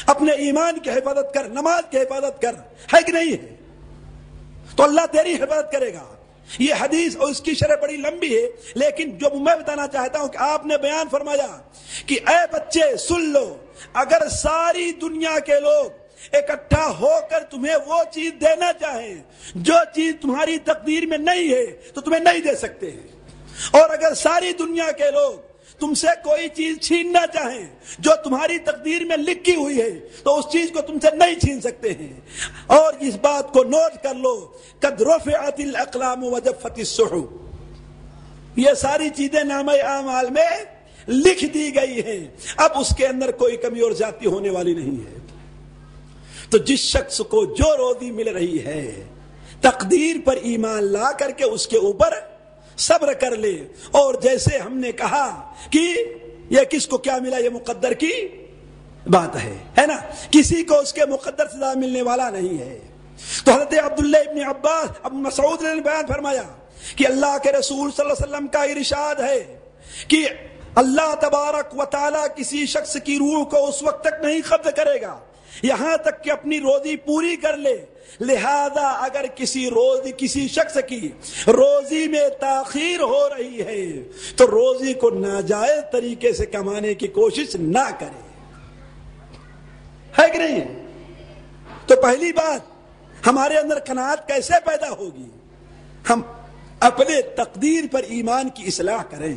اپنے ایمان کی حفاظت کر، نماز کی حفاظت کر، ہے کہ نہیں ہے؟ تو اللہ تیری حفاظت کرے گا۔ یہ حدیث اور اس کی شرح بڑی لمبی ہے، لیکن جو میں بتانا چاہتا ہوں کہ آپ نے بیان فرمایا کہ اے بچے سن لو، اگر ساری دنیا کے لوگ اکٹھا ہو کر تمہیں وہ چیز دینا چاہیں جو چیز تمہاری تقدیر میں نہیں ہے تو تمہیں نہیں دے سکتے ہیں، اور اگر ساری دنیا کے لوگ تم سے کوئی چیز چھیننا چاہیں جو تمہاری تقدیر میں لکھی ہوئی ہے تو اس چیز کو تم سے نہیں چھین سکتے ہیں۔ اور اس بات کو نوٹ کر لو، قد رفعت الاقلام وجفت الصحف، یہ ساری چیزیں نامہ اعمال میں لکھ دی گئی ہیں، اب اس کے اندر کوئی کمی اور زیادتی ہونے والی نہیں ہے۔ تو جس شخص کو جو روزی مل رہی ہے تقدیر پر ایمان لا کر کے اس کے اوپر صبر کر لے، اور جیسے ہم نے کہا کہ یہ کس کو کیا ملا یہ مقدر کی بات ہے نا، کسی کو اس کے مقدر سزا ملنے والا نہیں ہے۔ تو حضرت عبداللہ ابن عباس ابن مسعود نے بیان فرمایا کہ اللہ کے رسول صلی اللہ علیہ وسلم کا ارشاد ہے کہ اللہ تبارک و تعالی کسی شخص کی روح کو اس وقت تک نہیں قبض کرے گا یہاں تک کہ اپنی روزی پوری کر لے، لہذا اگر کسی شخص کی روزی میں تاخیر ہو رہی ہے تو روزی کو ناجائز طریقے سے کمانے کی کوشش نہ کرے، ہے کہ نہیں؟ تو پہلی بات ہمارے اندر قناعت کیسے پیدا ہوگی؟ ہم اپنے تقدیر پر ایمان کی اصلاح کریں،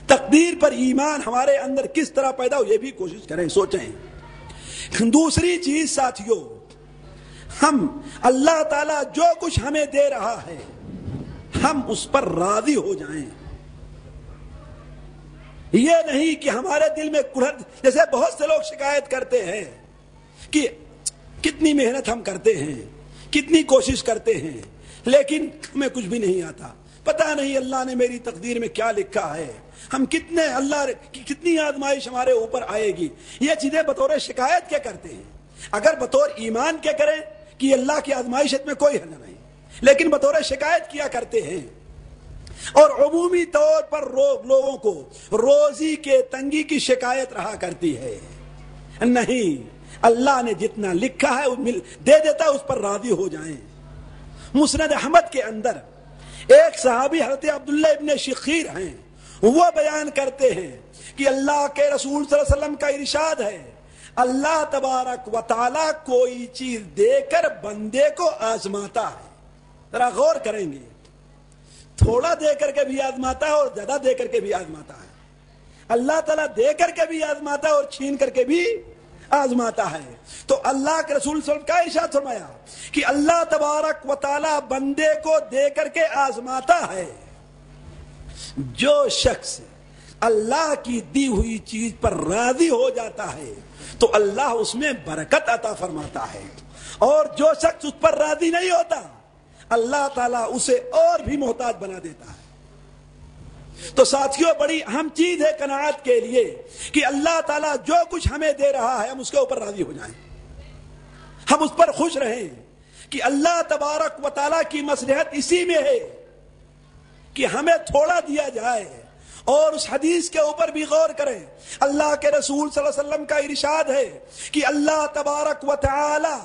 تقدیر پر ایمان ہمارے اندر کس طرح پیدا ہو یہ بھی کوشش کریں، سوچیں۔ دوسری چیز ساتھیوں، ہم اللہ تعالیٰ جو کچھ ہمیں دے رہا ہے ہم اس پر راضی ہو جائیں، یہ نہیں کہ ہمارے دل میں جیسے بہت سے لوگ شکایت کرتے ہیں کہ کتنی محنت ہم کرتے ہیں، کتنی کوشش کرتے ہیں، لیکن ہمیں کچھ بھی نہیں آتا، پتہ نہیں اللہ نے میری تقدیر میں کیا لکھا ہے، ہم کتنی آزمائش ہمارے اوپر آئے گی، یہ چیزیں بطور شکایت کے کرتے ہیں۔ اگر بطور ایمان کے کریں کہ اللہ کی آزمائشت میں کوئی حل نہیں، لیکن بطور شکایت کیا کرتے ہیں، اور عمومی طور پر لوگوں کو روزی کے تنگی کی شکایت رہا کرتی ہے۔ نہیں، اللہ نے جتنا لکھا ہے دے دیتا ہے، اس پر راضی ہو جائیں۔ مسند احمد کے اندر ایک صحابی حضرت عبداللہ ابن شخیر ہیں، وہ بیان کرتے ہیں کہ اللہ کے رسول صلی اللہ علیہ وسلم کا ارشاد ہے اللہ تبارک و تعالی کوئی چیز دے کر بندے کو آزماتا ہے۔ ذرا غور کریں گے، تھوڑا دے کر کے بھی آزماتا ہے اور زیادہ دے کر کے بھی آزماتا ہے۔ اللہ تعالیٰ دے کر کے بھی آزماتا ہے اور چھین کر کے بھی آزماتا ہے۔ تو اللہ کے رسول صلی اللہ علیہ وسلم کا ارشاد فرمایا کہ اللہ تبارک و تعالی بندے کو دے کر کے آزماتا ہے، جو شخص اللہ کی دی ہوئی چیز پر راضی ہو جاتا ہے تو اللہ اس میں برکت عطا فرماتا ہے، اور جو شخص اس پر راضی نہیں ہوتا اللہ تعالیٰ اسے اور بھی محتاج بنا دیتا ہے۔ تو ساتھیوں، بڑی اہم چیز ہے قناعت کے لیے کہ اللہ تعالیٰ جو کچھ ہمیں دے رہا ہے ہم اس کے اوپر راضی ہو جائیں، ہم اس پر خوش رہیں کہ اللہ تبارک و تعالیٰ کی مصلحت اسی میں ہے کہ ہمیں تھوڑا دیا جائے۔ اور اس حدیث کے اوپر بھی غور کریں، اللہ کے رسول صلی اللہ علیہ وسلم کا ارشاد ہے کہ اللہ تبارک و تعالی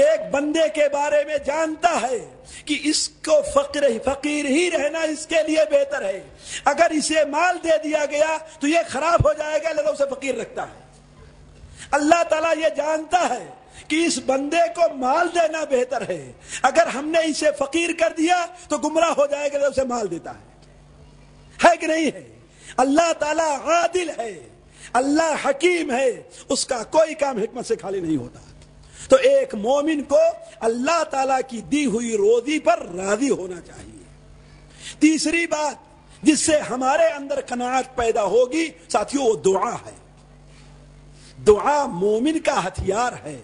ایک بندے کے بارے میں جانتا ہے کہ اس کو فقیر ہی رہنا اس کے لیے بہتر ہے، اگر اسے مال دے دیا گیا تو یہ خراب ہو جائے گا، لہذا اسے فقیر رکھتا ہے۔ اللہ تعالیٰ یہ جانتا ہے کہ اس بندے کو مال دینا بہتر ہے، اگر ہم نے اسے فقیر کر دیا تو گمراہ ہو جائے گا، لہذا اسے مال دیتا ہے کہ نہیں ہے؟ اللہ تعالیٰ عادل ہے، اللہ حکیم ہے، اس کا کوئی کام حکمت سے خالی نہیں ہوتا۔ تو ایک مومن کو اللہ تعالیٰ کی دی ہوئی روزی پر راضی ہونا چاہیے۔ تیسری بات جس سے ہمارے اندر قناعت پیدا ہوگی ساتھیوں، وہ دعا ہے۔ دعا مومن کا ہتھیار ہے۔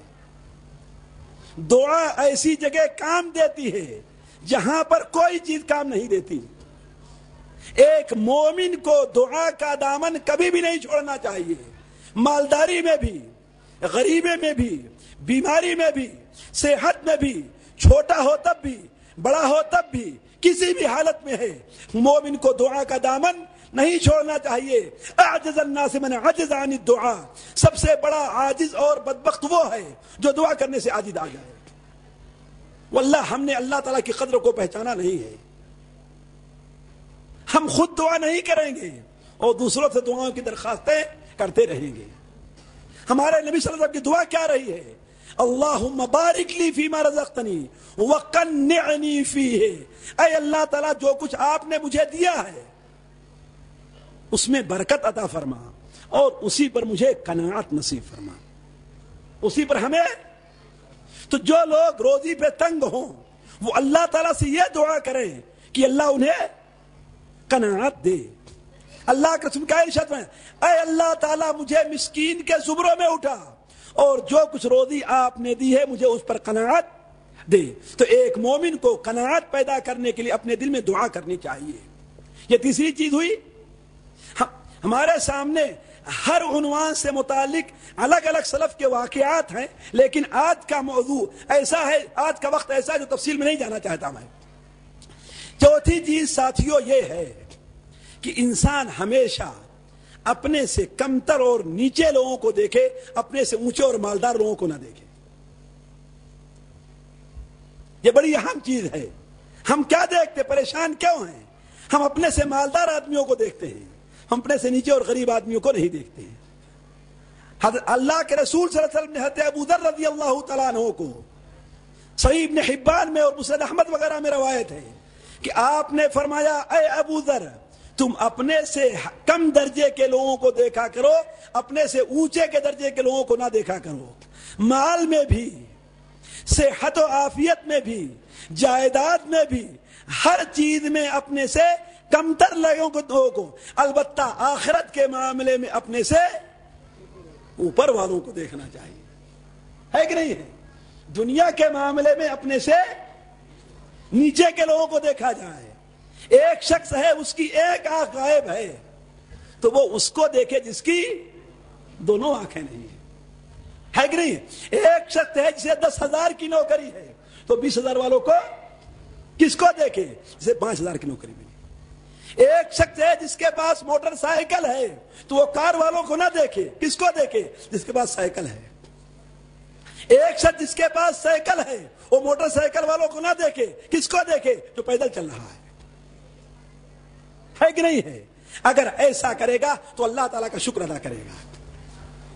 دعا ایسی جگہ کام دیتی ہے جہاں پر کوئی چیز کام نہیں دیتی۔ ایک مومن کو دعا کا دامن کبھی بھی نہیں چھوڑنا چاہیے، مالداری میں بھی، غریبی میں بھی، بیماری میں بھی، صحت میں بھی، چھوٹا ہو تب بھی، بڑا ہو تب بھی، کسی بھی حالت میں ہے، مومن کو دعا کا دامن نہیں چھوڑنا چاہیے. اعجز الناس من عجز عن الدعاء، سب سے بڑا عاجز اور بدبخت وہ ہے جو دعا کرنے سے عاجز آ جائے. واللہ ہم نے اللہ تعالیٰ کی قدر کو پہچانا نہیں ہے. ہم خود دعا نہیں کریں گے اور دوسروں سے دعاؤں کی درخواستیں کرتے رہیں گے. ہمارے نبی صلی اللہ علیہ وسلم کی دعا کیا رہی ہے؟ اللہم بارک لی فیما رزقتنی وقنعنی فیہ. اے اللہ تعالیٰ جو کچھ آپ نے مجھے دیا ہے اس میں برکت عطا فرما اور اسی پر مجھے قناعت نصیب فرما. اسی پر ہمیں. تو جو لوگ روزی پہ تنگ ہوں وہ اللہ تعالیٰ سے یہ دعا کریں کہ اللہ انہیں قناعت دے. اللہ کے رسول کا ارشاد ہے اے اللہ تعالیٰ مجھے مسکین کے زمروں میں اٹھا اور جو کچھ روزی آپ نے دی ہے مجھے اس پر قناعت دے. تو ایک مومن کو قناعت پیدا کرنے کے لیے اپنے دل میں دعا کرنی چاہیے. یہ تیسری چیز ہوئی. ہمارے سامنے ہر عنوان سے متعلق الگ الگ سلف کے واقعات ہیں، لیکن آج کا موضوع ایسا ہے، آج کا وقت ایسا ہے جو تفصیل میں نہیں جانا چاہتا میں. چوتھی چیز ساتھیوں یہ ہے کہ انسان ہمیشہ اپنے سے کمتر اور نیچے لوگوں کو دیکھے، اپنے سے اونچے اور مالدار لوگوں کو نہ دیکھے. یہ بڑی اہم چیز ہے. ہم کیا دیکھتے، پریشان کیوں ہیں؟ ہم اپنے سے مالدار آدمیوں کو دیکھتے ہیں، ہم اپنے سے نیچے اور غریب آدمیوں کو نہیں دیکھتے ہیں. حضرت اللہ کے رسول صلی اللہ علیہ وسلم نے حضرت ابو ذر رضی اللہ تعالیٰ عنہ کو صحیح ابن حبان میں اور مسند احمد وغیرہ میں روایت ہے کہ آپ نے فرمایا اے ابو ذر تم اپنے سے کم درجے کے لوگوں کو دیکھا کرو، اپنے سے اونچے کے درجے کے لوگوں کو نہ دیکھا کرو. مال میں بھی، صحت و عافیت میں بھی، جائیداد میں بھی، ہر چیز میں اپنے سے کمتر لوگوں کو، البتہ آخرت کے معاملے میں اپنے سے اوپر والوں کو دیکھنا چاہیے. ہے کہ نہیں ہے؟ دنیا کے معاملے میں اپنے سے نیچے کے لوگوں کو دیکھا جائے. ایک شخص ہے اس کی ایک آنکھ غائب ہے تو وہ اس کو دیکھے جس کی دونوں آنکھیں نہیں ہیں. ہے کہ نہیں؟ ایک شخص ہے جسے 10,000 کی نوکری ہے تو 20,000 والوں کو کس کو دیکھے جسے 5,000 کی نوکری ملی. ایک شخص ہے جس کے پاس موٹر سائیکل ہے تو وہ کار والوں کو نہ دیکھے، کس کو دیکھے جس کے پاس سائیکل ہے. ایک شخص جس کے پاس سائیکل ہے وہ موٹر سائیکل والوں کو نہ دیکھے، کس کو دیکھے جو پیدل چل رہا ہے. ہے کہ نہیں ہے؟ اگر ایسا کرے گا تو اللہ تعالیٰ کا شکر ادا کرے گا.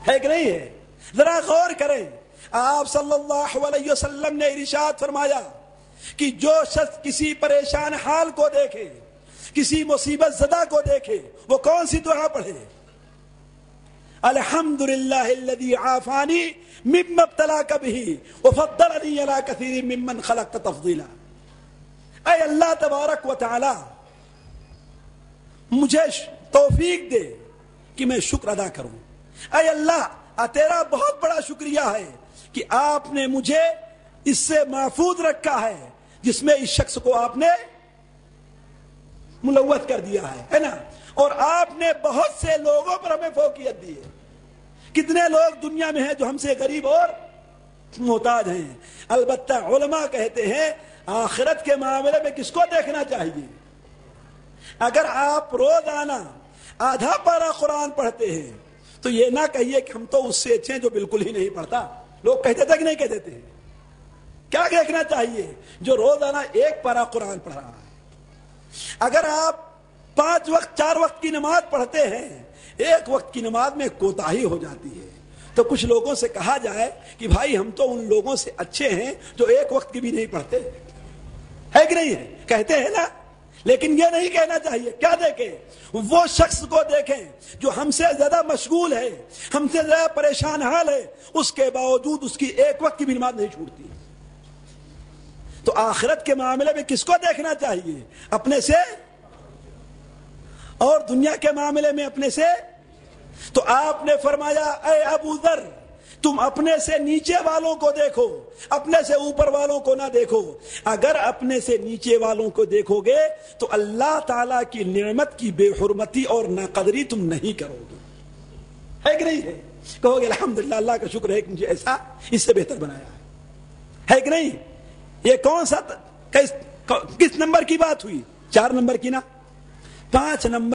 ہے کہ نہیں ہے؟ ذرا غور کریں. آپ صلی اللہ علیہ وسلم نے ارشاد فرمایا کہ جو شخص کسی پریشان حال کو دیکھے، کسی مصیبت زدہ کو دیکھے، وہ کون سی دعا پڑھے؟ الحمدللہ الذی عافانی مما ابتلاک بہ وفضلنی علی کثیر ممن خلقت تفضیلا. اے اللہ تبارک و تعالی مجھے توفیق دے کہ میں شکر ادا کروں. اے اللہ تیرا بہت بڑا شکریہ ہے کہ آپ نے مجھے اس سے محفوظ رکھا ہے جس میں اس شخص کو آپ نے ملوث کر دیا ہے نا. اور آپ نے بہت سے لوگوں پر ہمیں فوقیت دی ہے. کتنے لوگ دنیا میں ہیں جو ہم سے غریب اور محتاج ہیں. البتہ علماء کہتے ہیں آخرت کے معاملے میں کس کو دیکھنا چاہیے؟ اگر آپ روزانہ آدھا پارہ قرآن پڑھتے ہیں تو یہ نہ کہیے کہ ہم تو اس سے اچھے ہیں جو بالکل ہی نہیں پڑھتا. لوگ کہتے تھے کہ نہیں کہتے تھے. کیا دیکھنا چاہیے؟ جو روزانہ ایک پارہ قرآن پڑھ رہا ہے. اگر آپ 5 وقت 4 وقت کی نماز پڑھتے ہیں، ایک وقت کی نماز میں کوتاہی ہو جاتی ہے تو کچھ لوگوں سے کہا جائے کہ بھائی ہم تو ان لوگوں سے اچھے ہیں جو ایک وقت کی بھی نہیں پڑھتے. ہے کہ نہیں ہے؟ کہتے ہیں نا. لیکن یہ نہیں کہنا چاہیے. کیا دیکھیں؟ وہ شخص کو دیکھیں جو ہم سے زیادہ مشغول ہے، ہم سے زیادہ پریشان حال ہے، اس کے باوجود اس کی ایک وقت کی بھی نماز نہیں چھوٹتی. تو آخرت کے معاملے میں کس کو دیکھنا چاہیے؟ اپنے سے. اور دنیا کے معاملے میں اپنے سے. تو آپ نے فرمایا اے ابو ذر تم اپنے سے نیچے والوں کو دیکھو، اپنے سے اوپر والوں کو نہ دیکھو. اگر اپنے سے نیچے والوں کو دیکھو گے تو اللہ تعالیٰ کی نعمت کی بے حرمتی اور ناقدری تم نہیں کرو گے. ہے کہ نہیں ہے؟ کہو گے الحمدللہ اللہ کا شکر ہے کہ مجھے ایسا اس سے بہتر بنایا ہے کہ نہیں؟ یہ کون سا کس نمبر کی بات ہوئی؟ 4 نمبر کی نا، 5 نمبر